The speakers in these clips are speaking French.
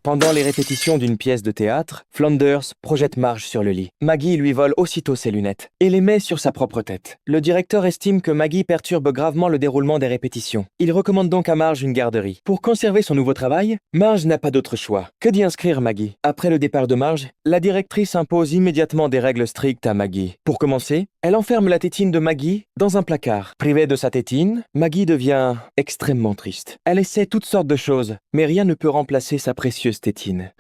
Pendant les répétitions d'une pièce de théâtre, Flanders projette Marge sur le lit. Maggie lui vole aussitôt ses lunettes et les met sur sa propre tête. Le directeur estime que Maggie perturbe gravement le déroulement des répétitions. Il recommande donc à Marge une garderie. Pour conserver son nouveau travail, Marge n'a pas d'autre choix que d'y inscrire Maggie. Après le départ de Marge, la directrice impose immédiatement des règles strictes à Maggie. Pour commencer, elle enferme la tétine de Maggie dans un placard. Privée de sa tétine, Maggie devient extrêmement triste. Elle essaie toutes sortes de choses, mais rien ne peut remplacer sa précieuse tétine.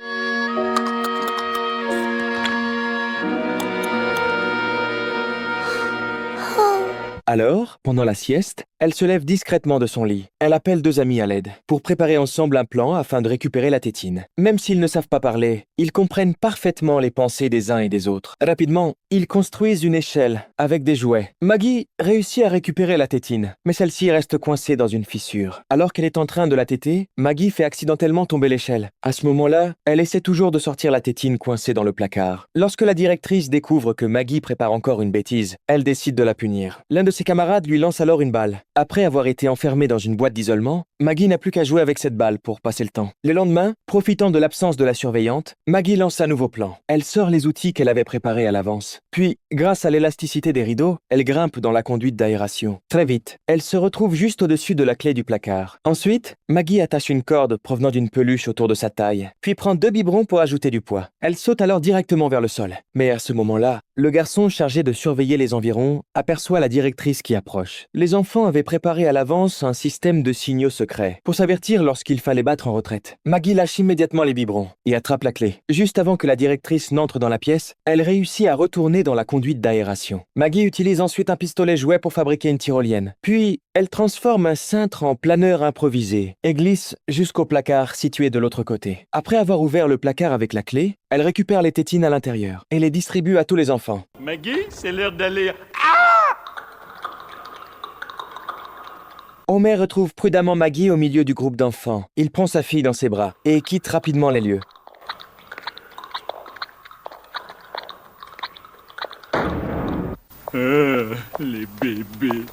Alors, pendant la sieste, elle se lève discrètement de son lit. Elle appelle deux amis à l'aide pour préparer ensemble un plan afin de récupérer la tétine. Même s'ils ne savent pas parler, ils comprennent parfaitement les pensées des uns et des autres. Rapidement, ils construisent une échelle avec des jouets. Maggie réussit à récupérer la tétine, mais celle-ci reste coincée dans une fissure. Alors qu'elle est en train de la téter, Maggie fait accidentellement tomber l'échelle. À ce moment-là, elle essaie toujours de sortir la tétine coincée dans le placard. Lorsque la directrice découvre que Maggie prépare encore une bêtise, elle décide de la punir. L'un de ses camarades lui lance alors une balle. Après avoir été enfermée dans une boîte d'isolement, Maggie n'a plus qu'à jouer avec cette balle pour passer le temps. Le lendemain, profitant de l'absence de la surveillante, Maggie lance un nouveau plan. Elle sort les outils qu'elle avait préparés à l'avance. Puis, grâce à l'élasticité des rideaux, elle grimpe dans la conduite d'aération. Très vite, elle se retrouve juste au-dessus de la clé du placard. Ensuite, Maggie attache une corde provenant d'une peluche autour de sa taille, puis prend deux biberons pour ajouter du poids. Elle saute alors directement vers le sol. Mais à ce moment-là, le garçon chargé de surveiller les environs aperçoit la directrice qui approche. Les enfants avaient préparé à l'avance un système de signaux secrets pour s'avertir lorsqu'il fallait battre en retraite. Maggie lâche immédiatement les biberons et attrape la clé. Juste avant que la directrice n'entre dans la pièce, elle réussit à retourner dans la conduite d'aération. Maggie utilise ensuite un pistolet jouet pour fabriquer une tyrolienne. Puis, elle transforme un cintre en planeur improvisé et glisse jusqu'au placard situé de l'autre côté. Après avoir ouvert le placard avec la clé, elle récupère les tétines à l'intérieur et les distribue à tous les enfants. Maggie, c'est l'heure d'aller. Homer retrouve prudemment Maggie au milieu du groupe d'enfants. Il prend sa fille dans ses bras et quitte rapidement les lieux. Les bébés.